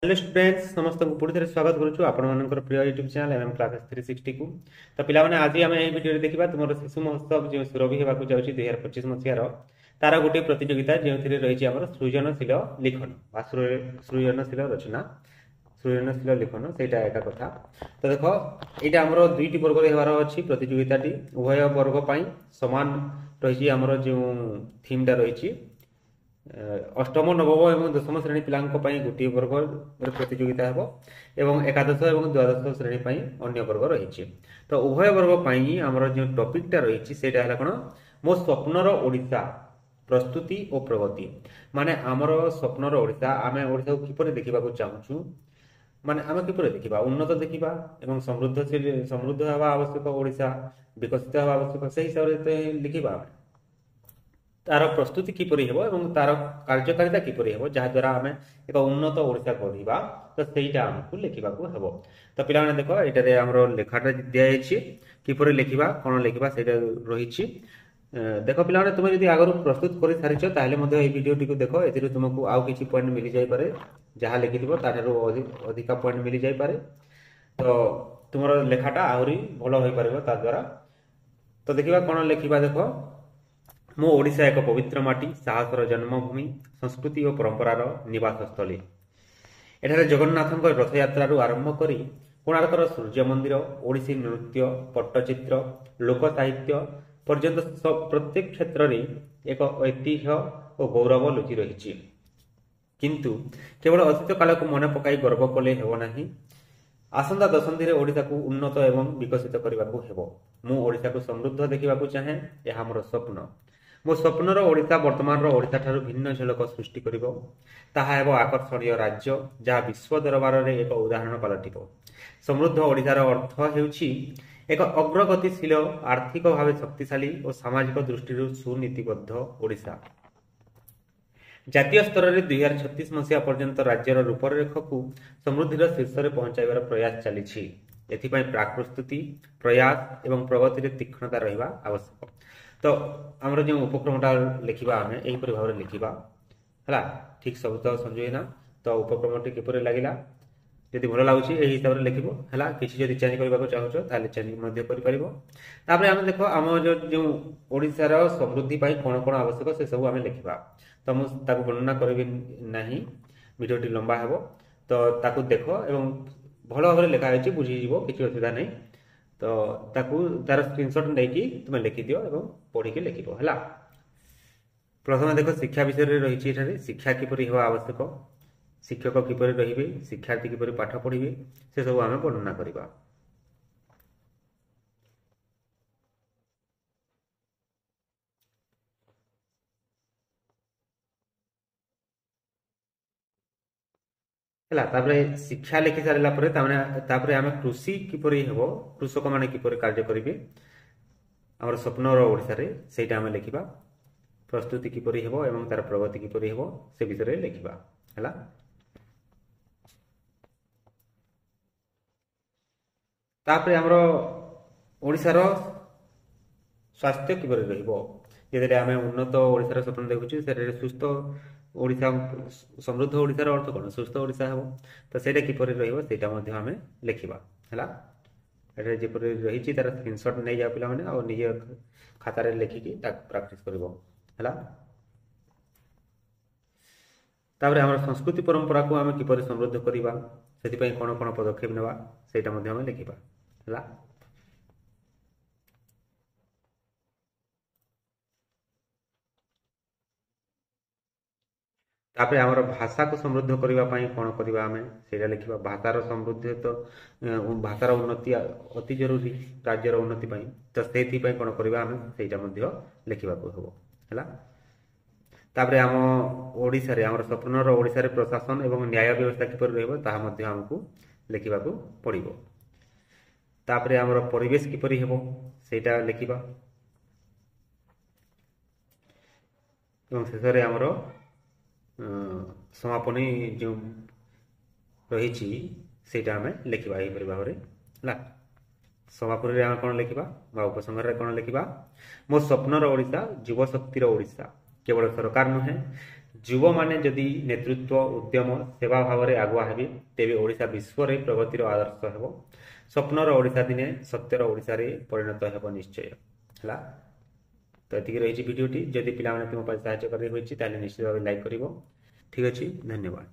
Hello students समस्त को पुणी थे स्वागत करुछु आपण मानकर प्रिय यूट्यूब चैनल एमएम क्लासेस 360 को। तो पिला माने आज आम एही वीडियो देखिबा तुमर शिशु महोत्सव जो सुरभि हेबाकू जाउछि 2025 मसियार तार गोटे प्रतियोगिता जेउथिरे रहिछि हमर सृजनशील लिखन बा सृजनशील रचना सृजनशील लिखन सेटा एका कथा। तो देखो एटा हमर दुईटी वर्ग रे हेबार अछि प्रतियोगिताटी उभय वर्ग पई समान रहिछि हमर जो थीमटा रहिछि अष्टम नवम एवं दशम श्रेणी पिलांको पई गोटे वर्ग प्रतियोगिता हेबो एवं एकादश एवं द्वादश श्रेणी पई अन्य वर्ग रहिछि। तो उभय वर्ग पई हमर जो टॉपिकटा रहिछि सेटा हला कोन मो स्वप्नर ओडिसा प्रस्तुति और प्रगति माने हमर स्वप्नर ओडिसा आमे ओडिसा को किपरि देखिबाकू चाहूछु माने आमे किपरि देखिबा उन्नत देखिबा एवं समृद्ध हेबा आवश्यक ओडिसा विकसित हेबा आवश्यक से हिसाब रे लिखिबा तार प्रस्तुति किपरि हेबो एवं तार कार्यकारिता किपरि हेबो जहा द्वारा हमें एक उन्नत ओडिसा गढिबा तो सेटा हमकु लिखिबाकू हेबो। तो पिला माने देखो एटा रे हमरो लेखाटा दिया अछि किपरि लिखिबा कोन लिखिबा सेटा रहिछि। देखो पिला माने तुमे यदि आगरु प्रस्तुत करि सारिछो ताले मध्ये ए वीडियोटी को देखो एथिरु तुमको आउ किछि पॉइंट मिलि जाय पारे जहा लिखिदिबो ताठारु अधिक पॉइंट मिलि जाय पारे तो तुमरो लेखाटा आहुरी भलो होई पारिबो ता द्वारा। तो देखिबा कोन लिखिबा देखो मो ओडिशा एक पवित्र माटी साहसर जन्मभूमि संस्कृति और परंपरार निवास स्थली एठारे जगन्नाथଙ୍କ रथयात्रारू आरंभ करी कोणार्कर सूर्य मंदिर ओडिसी नृत्य पट्टचित्र लोक साहित्य पर्यंत प्रत्येक क्षेत्र रे एक ऐतिह्य और गौरव लुचि रहिछि किंतु केवल अतीत काल को मन पकाई गर्व कले हेबो नाही। आसंता दशंधि रे ओडिसा को उन्नत एवं विकसित करबाकू हेबो। मु ओडिसा को समृद्ध देखिबाकू चाहे एहा हमर स्वप्न मो स्वप्नर ओडिसा वर्तमान ओडिसा ठारू भिन्न झलक सृष्टि करिवो ताहा हेबो आकर्षणीय राज्य जहा विश्व दरबार रे एक उदाहरण पलटिबो। समृद्ध ओडिसार अर्थ हेउछि एक अग्रगतिशील आर्थिक भावे शक्तिशाली और सामाजिक दृष्टि सुनीतिबद्ध ओडिसा। जातीय स्तर रे 2036 मसिया पर्यंत राज्यर रूपरेख को समृद्धिर शीर्ष रे पहुंचाइबार प्रयास चलिछि। एथिपई प्राक प्रस्तुति प्रयास एवं प्रगति रे तीक्ष्णता रहिबा आवश्यक। तो हमर जो उपक्रमटा लिखिबा हमें एही पर भाव लिखिबा हला ठीक सब तो संजोइना। तो उपक्रमटी किपरि लागिला यदि भलो लागुछि एही हिसाब रे लिखिबो हला किछि जदि चेंज करबा को चाहछो ताले चेंज मध्ये करि परिबो। तापर हम देखो हम जो ओडिसा रो समृद्धि पई कोन कोन आवश्यक से सब हम लिखिबा। तो हम ताको वर्णना करबी नाही वीडियोटी लंबा हेबो तो ताको देखो एवं भलो भाव रे लिखा होछि बुझि जिवो किछि असुविधा नै। तो ताकू तार स्क्रीनशॉट लेकी तुम लिखि दियो एवं पढ़ी के लिखिबो हला। प्रथम देखो शिक्षा विषय रे रहिछि एठारे शिक्षा किपरि हेबा आवश्यक शिक्षक किपरि रहिबे शिक्षार्थी किपरि पाठ पढिबे से सब आमे वर्णना करिबा। हला तापरे शिक्षा लिखि सारिला परे तापरे आमे कृषि किपरि हेबो कृषक माने किपरि कार्य करिवे हमर स्वप्नर ओडिसा रे सेटा आमे लिखिबा। प्रस्तुति किपरि हेबो एवं तार प्रगति किपरि हेबो से विषय रे लिखिबा हला। तापरे हमर ओडिसा रो स्वास्थ्य किपरि रहिबो जेते आमे उन्नत ओडिसा रो स्वप्न देखुछु से सुस्थ ओडिसा समृद्ध ओडिसा अर्थ कोन सुस्थ ओडिसा हेबो तो सेटा किपरि रहिबो सेटा मध्ये हमें लिखिबा हला। एटा जेपरि रहिछि तार स्क्रीनशॉट नै जा पिला माने आ निजे खाता रे लिखि कि ता प्रैक्टिस करबो हला। तापर हमर संस्कृति परंपरा को हमें किपरि समृद्ध करिबा सेति पई कोन कोन पदक्षेप नेबा सेटा मध्ये हमें लिखिबा हला। तापर हमर भाषा को समृद्ध करिबा पई कोन करिबा हमें सेटा लिखिबा। भाषार समृद्धि तो भाषार उन्नति अति जरूरी राज्यर उन्नति पई तो सेति पई कोन करिबा हमें सेटा मध्ये लिखिबा को हेबो हला। तापर हम ओडिसा रे हमर स्वप्नर ओडिसा रे प्रशासन एवं न्याय व्यवस्था किपर रहबो ता मध्ये हमकु लिखिबा को पड़िबो। तापर हमर परिवेश किपरि हेबो सेटा लिखिबा एवं शेष रे हमर समापनी जो रही सेटा हमें लिखा यही भाव में समापनी रे हम कौन लिखा बा उपसंहार रे कौन लिखा मो स्वप्नर ओडिशा युव शक्तिर ओडिशा केवल सरकार नुहे ଯୁବ ମାନେ ଯଦି ନେତୃତ୍ୱ ଉଦ୍ୟମ ସେବା ଭାବରେ ଆଗୁଆ ହେବେ ତେବେ ଓଡ଼ିଶା ବିଶ୍ୱରେ ପ୍ରଗତିର ଆଦର୍ଶ ହେବ। ସ୍ୱପ୍ନର ଓଡ଼ିଶା ଦିନେ ସତ୍ୟର ଓଡ଼ିଶାରେ ପରିଣତ ହେବ ନିଶ୍ଚୟ। ହେଲା, ତ ଏତିକି ରହିଛି ଭିଡ଼ିଓଟି। ଯଦି ପିଲାମାନେ ତୁମ ପାଇଁ ସାହାଯ୍ୟ କରି ହୋଇଛି ତାହେଲେ ନିଶ୍ଚିତ ଭାବେ ଲାଇକ୍ କରିବ। ଠିକ୍ ଅଛି, ଧନ୍ୟବାଦ।